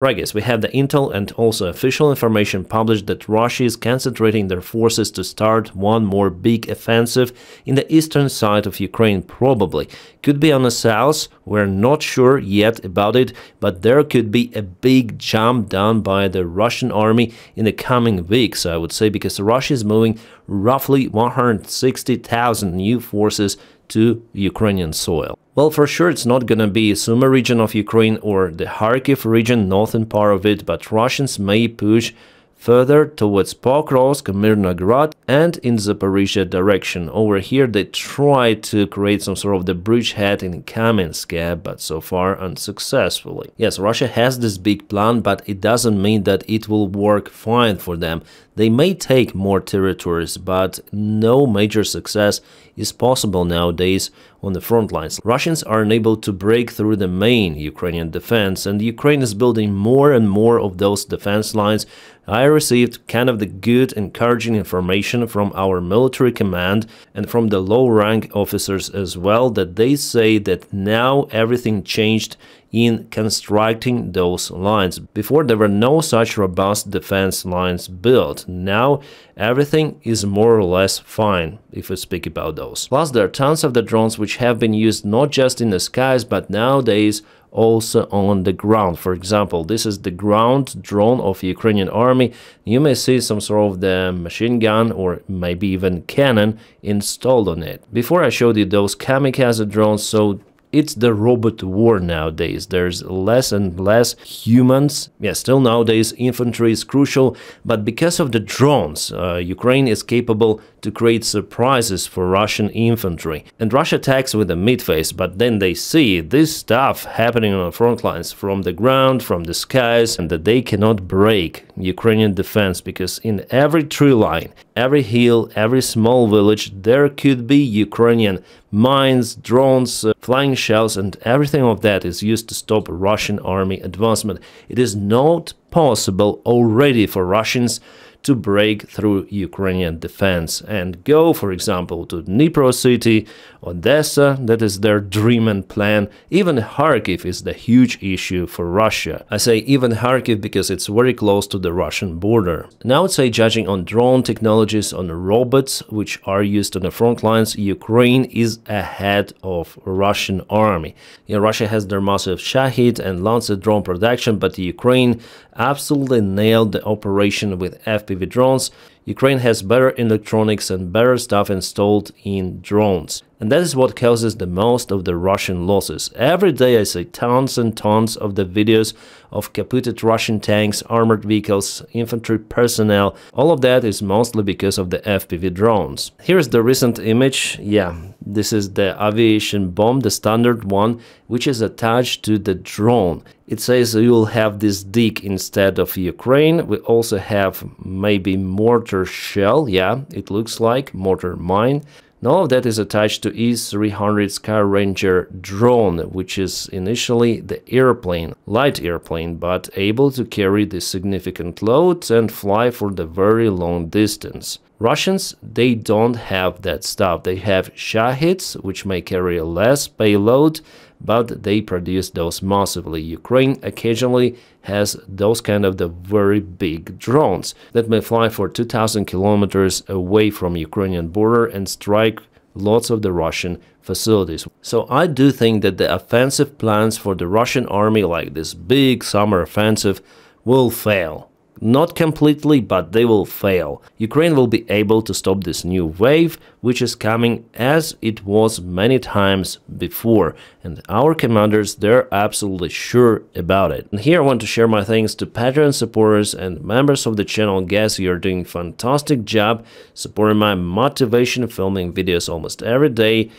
Right, guys, we have the intel and also official information published that Russia is concentrating their forces to start one more big offensive in the eastern side of Ukraine, probably. Could be on the south, we're not sure yet about it, but there could be a big jump done by the Russian army in the coming weeks, I would say, because Russia is moving roughly 160,000 new forces to Ukrainian soil. Well, for sure it's not gonna be Sumy region of Ukraine or the Kharkiv region, northern part of it, but Russians may push further towards Pokrovsk, Mirnograd, and in Zaporizhia direction. Over here they try to create some sort of the bridgehead in Kamensk, but so far unsuccessfully. Yes, Russia has this big plan, but it doesn't mean that it will work fine for them. They may take more territories, but no major success is possible nowadays on the front lines. Russians are unable to break through the main Ukrainian defense, and Ukraine is building more and more of those defense lines. I received kind of the good, encouraging information from our military command and from the low-rank officers as well, that they say that now everything changed in constructing those lines. Before, there were no such robust defense lines built. Now everything is more or less fine, if we speak about those. Plus, there are tons of the drones which have been used not just in the skies, but nowadays also on the ground. For example, this is the ground drone of Ukrainian army. You may see some sort of the machine gun or maybe even cannon installed on it. Before I showed you those kamikaze drones, so it's the robot war nowadays. There's less and less humans. Yeah, still nowadays infantry is crucial, but because of the drones, Ukraine is capable to create surprises for Russian infantry. And Russia attacks with a mid-phase, but then they see this stuff happening on the front lines from the ground, from the skies, and that they cannot break Ukrainian defense, because in every tree line, every hill, every small village, there could be Ukrainian mines, drones, flying shells, and everything of that is used to stop Russian army advancement. It is not possible already for Russians to break through Ukrainian defense and go, for example, to Dnipro city, Odessa, that is their dream and plan. Even Kharkiv is the huge issue for Russia. I say even Kharkiv because it's very close to the Russian border. And I would say, judging on drone technologies, on robots which are used on the front lines, Ukraine is ahead of Russian army. Yeah, Russia has their massive Shahid and Lancet drone production, but Ukraine absolutely nailed the operation with FPV drones. Ukraine has better electronics and better stuff installed in drones. And that is what causes the most of the Russian losses. Every day I see tons and tons of the videos of kaputted Russian tanks, armored vehicles, infantry personnel. All of that is mostly because of the FPV drones. Here's the recent image. Yeah, this is the aviation bomb, the standard one, which is attached to the drone. It says you will have this dig instead of Ukraine. We also have maybe mortar shell. Yeah, it looks like mortar mine. And all of that is attached to E-300 Sky Ranger drone, which is initially the airplane, light airplane, but able to carry the significant loads and fly for the very long distance. Russians, they don't have that stuff. They have Shahids, which may carry less payload, but they produce those massively. Ukraine occasionally has those kind of the very big drones that may fly for 2,000 kilometers away from Ukrainian border and strike lots of the Russian facilities. So I do think that the offensive plans for the Russian army, like this big summer offensive, will fail. Not completely, but they will fail. Ukraine will be able to stop this new wave, which is coming as it was many times before. And our commanders, they're absolutely sure about it. And here I want to share my thanks to Patreon supporters and members of the channel. Guys, you're doing a fantastic job supporting my motivation, filming videos almost every day.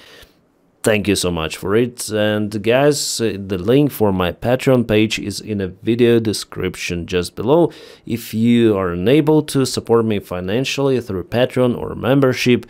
Thank you so much for it. And guys, the link for my Patreon page is in a video description just below. If you are unable to support me financially through Patreon or membership,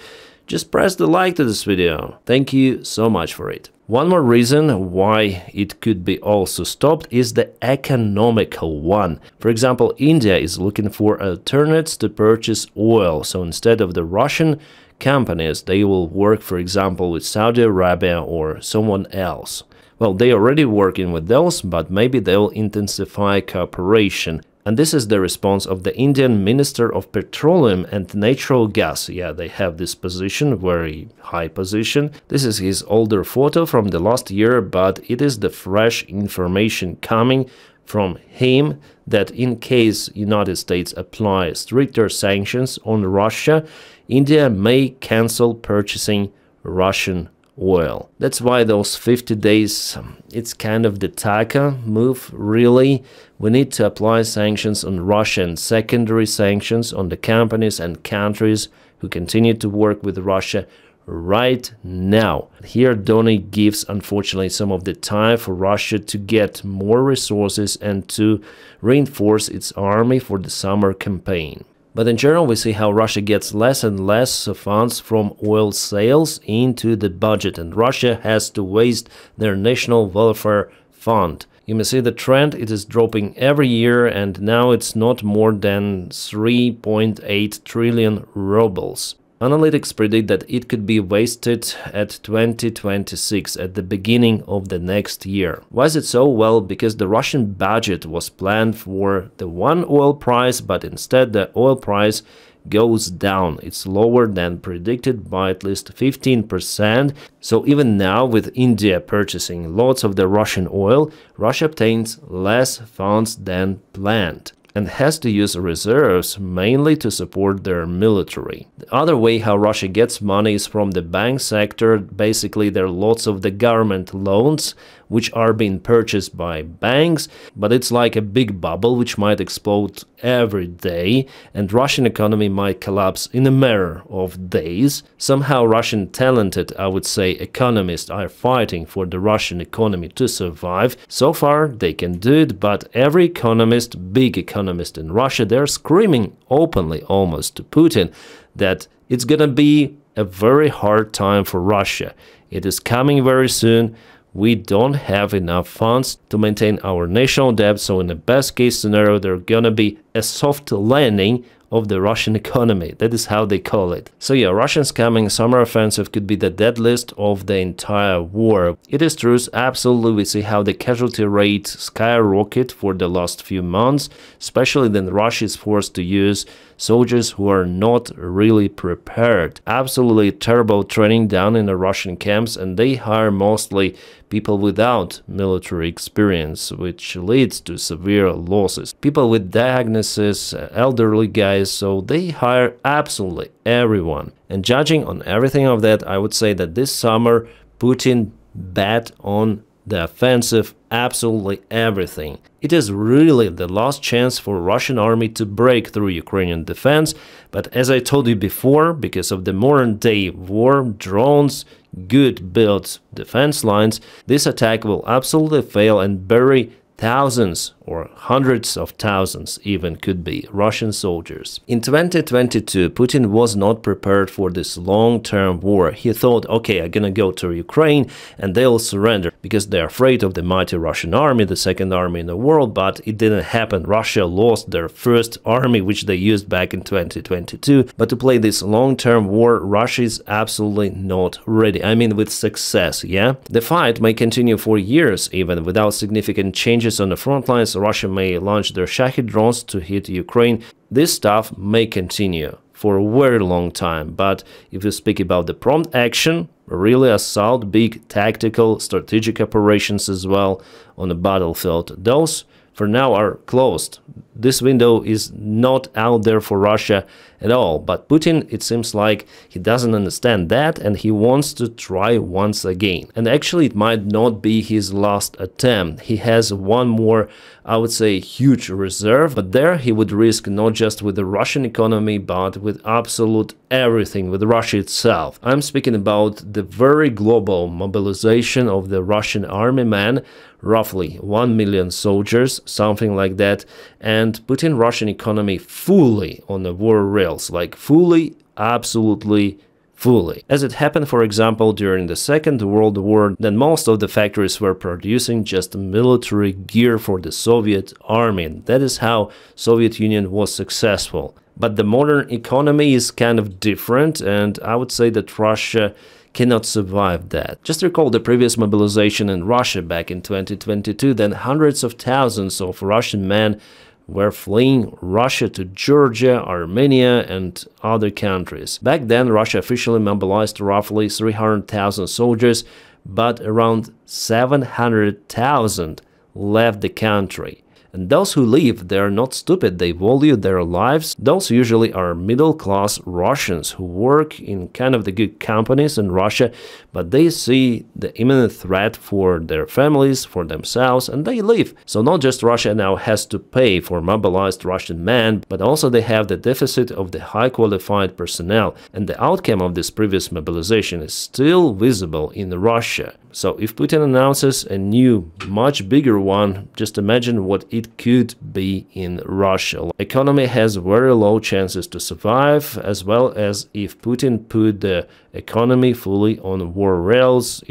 just press the like to this video. Thank you so much for it. One more reason why it could be also stopped is the economical one. For example, India is looking for alternates to purchase oil. So instead of the Russian companies, they will work, for example, with Saudi Arabia or someone else. Well, they are already working with those, but maybe they'll intensify cooperation. And this is the response of the Indian Minister of Petroleum and Natural Gas. Yeah, they have this position, very high position. This is his older photo from the last year, but it is the fresh information coming from him that in case United States apply stricter sanctions on Russia, India may cancel purchasing Russian oil. That's why those 50 days, it's kind of the Taka move, really. We need to apply sanctions on Russia and secondary sanctions on the companies and countries who continue to work with Russia right now. Here Dhoni gives, unfortunately, some of the time for Russia to get more resources and to reinforce its army for the summer campaign. But in general, we see how Russia gets less and less funds from oil sales into the budget, and Russia has to waste their national welfare fund. You may see the trend, it is dropping every year, and now it's not more than 3.8 trillion rubles. Analytics predict that it could be wasted at 2026, at the beginning of the next year. Why is it so? Well, because the Russian budget was planned for the one oil price, but instead the oil price goes down. It's lower than predicted by at least 15%. So even now, with India purchasing lots of the Russian oil, Russia obtains less funds than planned and has to use reserves mainly to support their military. The other way how Russia gets money is from the bank sector. Basically, there are lots of the government loans which are being purchased by banks, but it's like a big bubble which might explode every day, and Russian economy might collapse in a matter of days. Somehow Russian talented, I would say, economists are fighting for the Russian economy to survive. So far they can do it, but every economist, big economist in Russia, they're screaming openly almost to Putin that it's gonna be a very hard time for Russia. It is coming very soon. We don't have enough funds to maintain our national debt, so in the best case scenario, there's gonna be a soft landing of the Russian economy. That is how they call it. So yeah, Russians coming summer offensive could be the deadliest of the entire war. It is true, absolutely, we see how the casualty rate skyrocket for the last few months, especially when Russia is forced to use soldiers who are not really prepared. Absolutely terrible training down in the Russian camps, and they hire mostly people without military experience, which leads to severe losses. People with diagnosis, elderly guys, so they hire absolutely everyone. And judging on everything of that, I would say that this summer Putin bet on the offensive, absolutely everything. It is really the last chance for Russian army to break through Ukrainian defense, but as I told you before, because of the modern day war, drones, good built defense lines, this attack will absolutely fail and bury thousands or hundreds of thousands even could be Russian soldiers. In 2022, Putin was not prepared for this long-term war. He thought, okay, I'm gonna go to Ukraine and they'll surrender because they're afraid of the mighty Russian army, the second army in the world, but it didn't happen. Russia lost their first army, which they used back in 2022. But to play this long-term war, Russia is absolutely not ready. I mean, with success, yeah? The fight may continue for years, even without significant changes on the front lines. Russia may launch their Shahed drones to hit Ukraine. This stuff may continue for a very long time, but if you speak about the prompt action, really assault, big tactical, strategic operations as well on the battlefield, those for now are closed. This window is not out there for Russia at all, but Putin, it seems like he doesn't understand that and he wants to try once again. And actually it might not be his last attempt. He has one more, I would say, huge reserve, but there he would risk not just with the Russian economy, but with absolute everything, with Russia itself. I'm speaking about the very global mobilization of the Russian army man, roughly 1 million soldiers, something like that, and putting Russian economy fully on the war rails, like fully, absolutely fully. As it happened, for example, during the Second World War, then most of the factories were producing just military gear for the Soviet army. And that is how Soviet Union was successful. But the modern economy is kind of different, and I would say that Russia cannot survive that. Just recall the previous mobilization in Russia back in 2022, then hundreds of thousands of Russian men were fleeing Russia to Georgia, Armenia, and other countries. Back then, Russia officially mobilized roughly 300,000 soldiers, but around 700,000 left the country. And those who leave, they are not stupid, they value their lives. Those usually are middle-class Russians who work in kind of the good companies in Russia, but they see the imminent threat for their families, for themselves, and they leave. So not just Russia now has to pay for mobilized Russian men, but also they have the deficit of the high-qualified personnel. And the outcome of this previous mobilization is still visible in Russia. So if Putin announces a new, much bigger one, just imagine what it could be in Russia. Economy has very low chances to survive, as well as if Putin put the economy fully on war rails,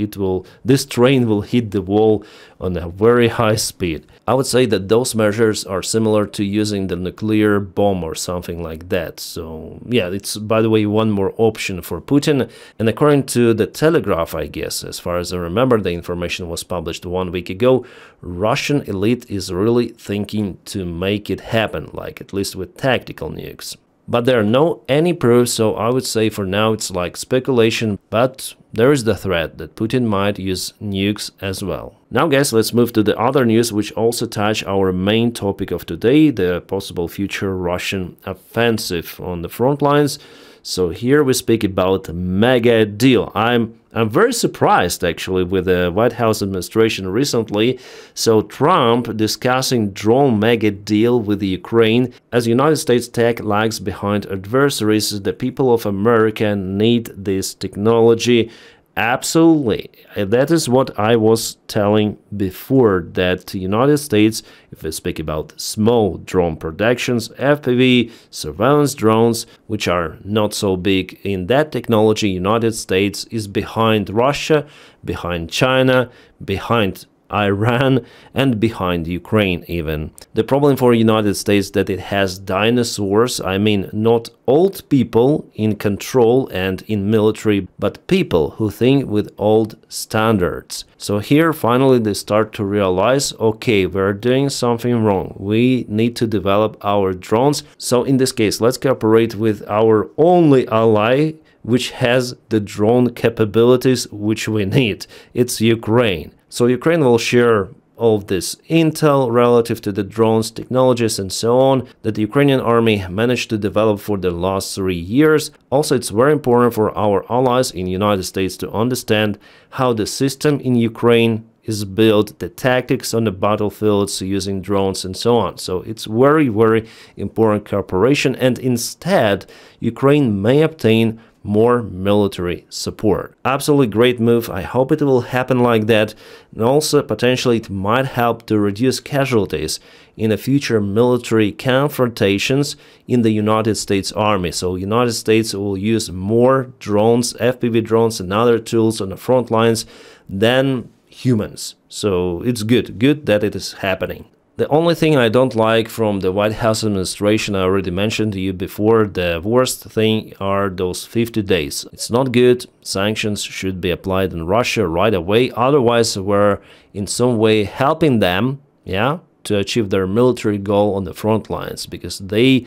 this train will hit the wall on a very high speed. I would say that those measures are similar to using the nuclear bomb or something like that. So yeah, it's, by the way, one more option for Putin. And according to the Telegraph, I guess, as far as I remember, the information was published 1 week ago, Russian elite is really thinking to make it happen, like at least with tactical nukes. But there are any proofs, so I would say for now it's like speculation, but there is the threat that Putin might use nukes as well. Now guys, let's move to the other news which also touch our main topic of today, the possible future Russian offensive on the front lines. So here we speak about mega deal. I'm very surprised actually with the White House administration recently. So Trump discussing drone mega deal with the Ukraine. As United States tech lags behind adversaries, the people of America need this technology. Absolutely. That is what I was telling before, that the United States, if we speak about small drone productions, FPV, surveillance drones, which are not so big in that technology, United States is behind Russia, behind China, behind Iran, and behind Ukraine even. The problem for United States that it has dinosaurs, I mean not old people in control and in military, but people who think with old standards. So here finally they start to realize, okay, we're doing something wrong. We need to develop our drones. So in this case, let's cooperate with our only ally which has the drone capabilities which we need. It's Ukraine. So Ukraine will share all of this intel relative to the drones, technologies and so on that the Ukrainian army managed to develop for the last 3 years. Also, it's very important for our allies in the United States to understand how the system in Ukraine is built, the tactics on the battlefields using drones and so on. So it's very, very important cooperation, and instead Ukraine may obtain more military support. Absolutely great move. I hope it will happen like that. And also potentially it might help to reduce casualties in the future military confrontations in the United States Army. So United States will use more drones, FPV drones and other tools on the front lines than humans. So it's good that it is happening. The only thing I don't like from the White House administration, I already mentioned to you before, the worst thing are those 50 days. It's not good. Sanctions should be applied in Russia right away. Otherwise, we're in some way helping them, to achieve their military goal on the front lines, because they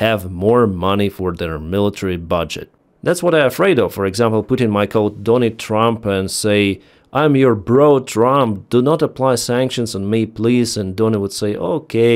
have more money for their military budget. That's what I'm afraid of. For example, Putin might call Donald Trump and say, "I'm your bro, Trump, do not apply sanctions on me, please." And Donald would say, okay,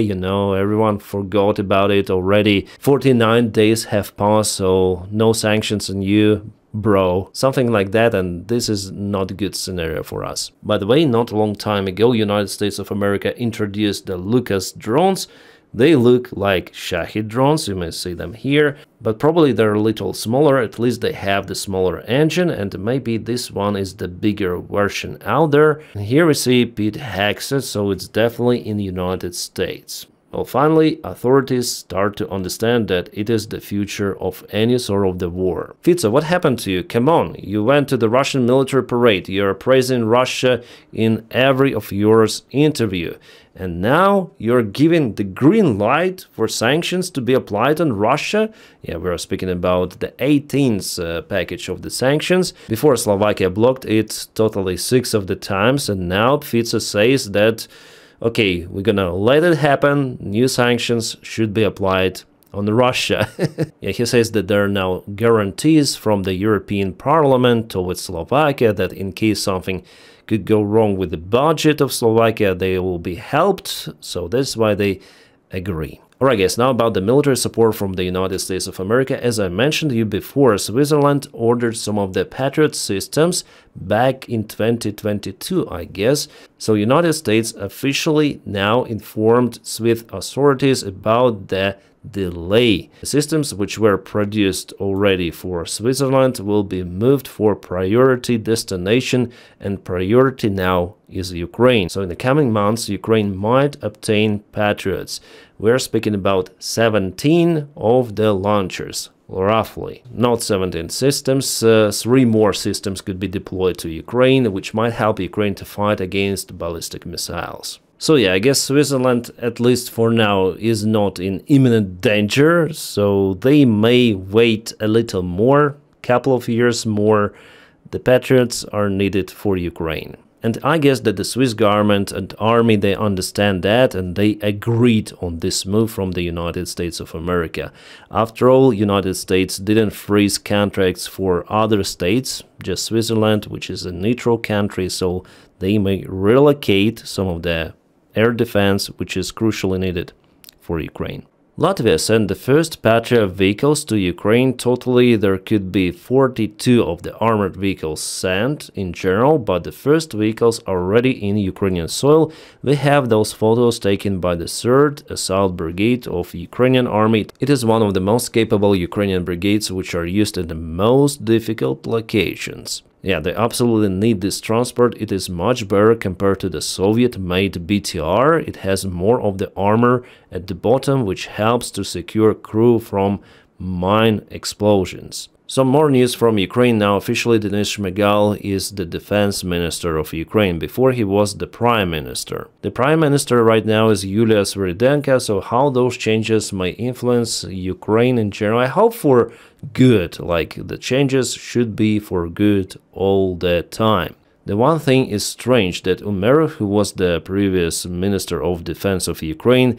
everyone forgot about it already. 49 days have passed, so no sanctions on you, bro. Something like that, and this is not a good scenario for us. By the way, not a long time ago, United States of America introduced the Lucas drones. They look like Shahid drones, you may see them here, but probably they're a little smaller. At least they have the smaller engine, and maybe this one is the bigger version out there. And here we see Pete Hexet, so it's definitely in the United States. Well, finally, authorities start to understand that it is the future of any sort of the war. Fico, what happened to you? Come on, you went to the Russian military parade, you're praising Russia in every of your interview, and now you're giving the green light for sanctions to be applied on Russia? Yeah, we're speaking about the 18th package of the sanctions. Before, Slovakia blocked it totally 6 of the times, and now Fico says that okay, we're gonna let it happen, new sanctions should be applied on Russia. Yeah, he says that there are now guarantees from the European Parliament towards Slovakia that in case something could go wrong with the budget of Slovakia, they will be helped, so that's why they agree. Alright guys, now about the military support from the United States of America. As I mentioned to you before, Switzerland ordered some of the Patriot systems back in 2022, I guess. So United States officially now informed Swiss authorities about the delay. The systems which were produced already for Switzerland will be moved for priority destination, and priority now is Ukraine. So in the coming months, Ukraine might obtain Patriots. We're speaking about 17 of the launchers, roughly. Not 17 systems, 3 more systems could be deployed to Ukraine, which might help Ukraine to fight against ballistic missiles. So yeah, I guess Switzerland, at least for now, is not in imminent danger, so they may wait a little more, couple of years more. The Patriots are needed for Ukraine. And I guess that the Swiss government and army, they understand that, and they agreed on this move from the United States of America. After all, United States didn't freeze contracts for other states, just Switzerland, which is a neutral country, so they may relocate some of the air defense, which is crucially needed for Ukraine. Latvia sent the first Patriot vehicles to Ukraine. Totally, there could be 42 of the armored vehicles sent in general, but the first vehicles are already in Ukrainian soil. We have those photos taken by the 3rd Assault Brigade of Ukrainian Army. It is one of the most capable Ukrainian brigades which are used in the most difficult locations. Yeah, they absolutely need this transport. It is much better compared to the Soviet-made BTR. It has more of the armor at the bottom, which helps to secure crew from mine explosions. Some more news from Ukraine now. Officially, Denis Shmyhal is the defense minister of Ukraine. Before, he was the prime minister. The prime minister right now is Yulia Sviridenko, so how those changes may influence Ukraine in general, I hope for good. Like, the changes should be for good all the time. The one thing is strange that Umerov, who was the previous minister of defense of Ukraine,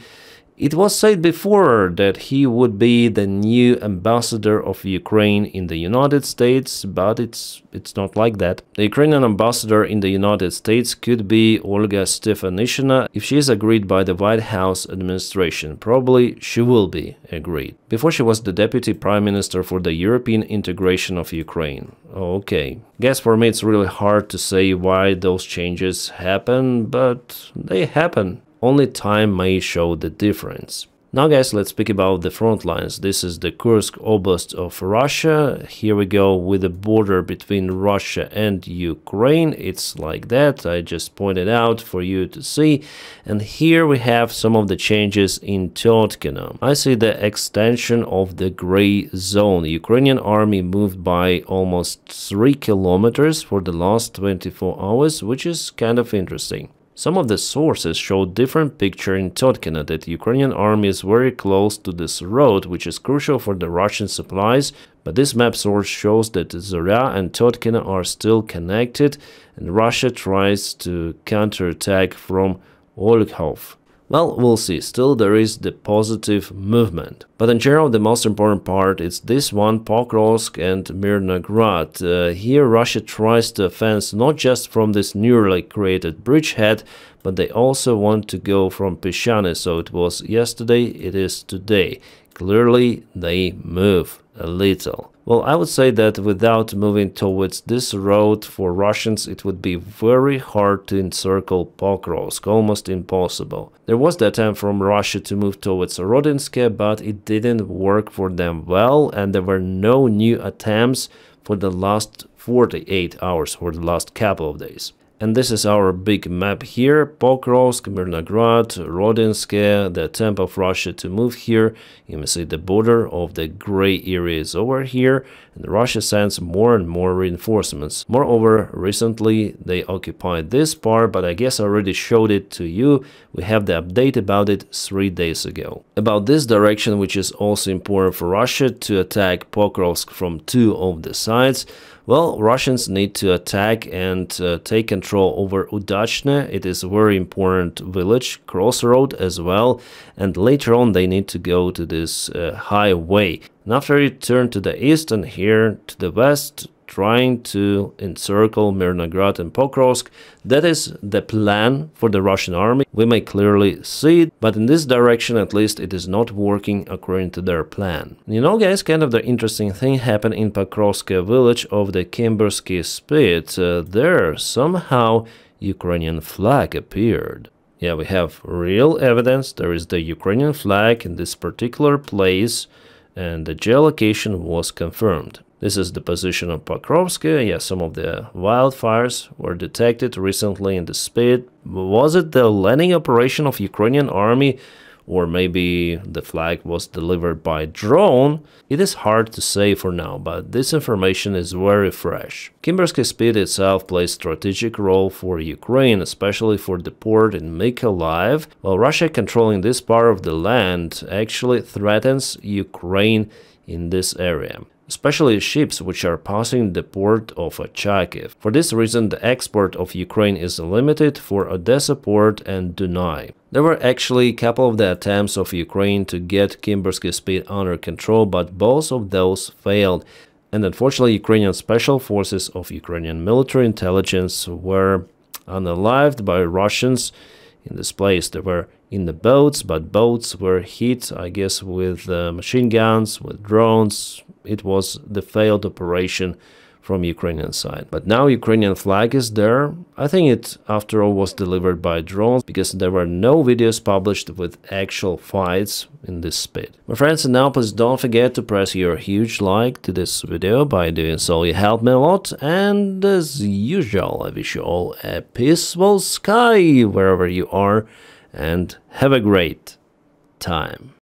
it was said before that he would be the new ambassador of Ukraine in the United States, but it's not like that. The Ukrainian ambassador in the United States could be Olga Stefanishina if she is agreed by the White House administration. Probably she will be agreed. Before, she was the deputy prime minister for the European integration of Ukraine. Okay. Guess for me it's really hard to say why those changes happen, but they happen. Only time may show the difference. Now guys, let's speak about the front lines. This is the Kursk Oblast of Russia. Here we go with the border between Russia and Ukraine. It's like that. I just pointed out for you to see. And here we have some of the changes in Tyotkino. I see the extension of the gray zone. The Ukrainian army moved by almost 3 kilometers for the last 24 hours, which is kind of interesting. Some of the sources show different picture in Tyotkino, that the Ukrainian army is very close to this road, which is crucial for the Russian supplies, but this map source shows that Zorya and Tyotkino are still connected, and Russia tries to counterattack from Olkhov. Well, we'll see. Still, there is the positive movement. But in general, the most important part is this one, Pokrovsk and Mirnograd. Here, Russia tries to offend not just from this newly created bridgehead, but they also want to go from Peshane. So it was yesterday, it is today. Clearly, they move a little. Well, I would say that without moving towards this road, for Russians it would be very hard to encircle Pokrovsk, almost impossible. There was the attempt from Russia to move towards Rodinske, but it didn't work for them well, and there were no new attempts for the last 48 hours, for the last couple of days. And this is our big map here: Pokrovsk, Mirnograd, Rodinske, the attempt of Russia to move here. You may see the border of the gray area is over here, and Russia sends more and more reinforcements. Moreover, recently they occupied this part, but I guess I already showed it to you. We have the update about it 3 days ago. About this direction, which is also important for Russia to attack Pokrovsk from 2 of the sides. Well, Russians need to attack and take control over Udachne. It is a very important village, crossroad as well, and later on they need to go to this highway. And after you turn to the east and here to the west, trying to encircle Mirnograd and Pokrovsk. That is the plan for the Russian army. We may clearly see it, but in this direction at least it is not working according to their plan. You know, guys, kind of the interesting thing happened in Pokrovsk village of the Kimbersky Spit. There somehow Ukrainian flag appeared. Yeah, we have real evidence. There is the Ukrainian flag in this particular place, and the geolocation was confirmed. This is the position of Pokrovsk. Yeah, some of the wildfires were detected recently in the Spit. Was it the landing operation of Ukrainian army, or maybe the flag was delivered by drone? It is hard to say for now, but this information is very fresh. Kimbersky Spit itself plays strategic role for Ukraine, especially for the port in Mykolaiv, while Russia controlling this part of the land actually threatens Ukraine in this area, especially ships which are passing the port of Charkiv. For this reason, the export of Ukraine is limited for Odessa port and Dunai. There were actually a couple of the attempts of Ukraine to get Kimbersky Spit under control, but both of those failed. And unfortunately, Ukrainian special forces of Ukrainian military intelligence were unalived by Russians in this place. They were in the boats, but boats were hit, I guess, with machine guns, with drones. It was the failed operation from Ukrainian side. But now Ukrainian flag is there. I think it, after all, was delivered by drones, because there were no videos published with actual fights in this Spit. My friends, and now please don't forget to press your huge like to this video. By doing so, you help me a lot. And as usual, I wish you all a peaceful sky wherever you are, and have a great time.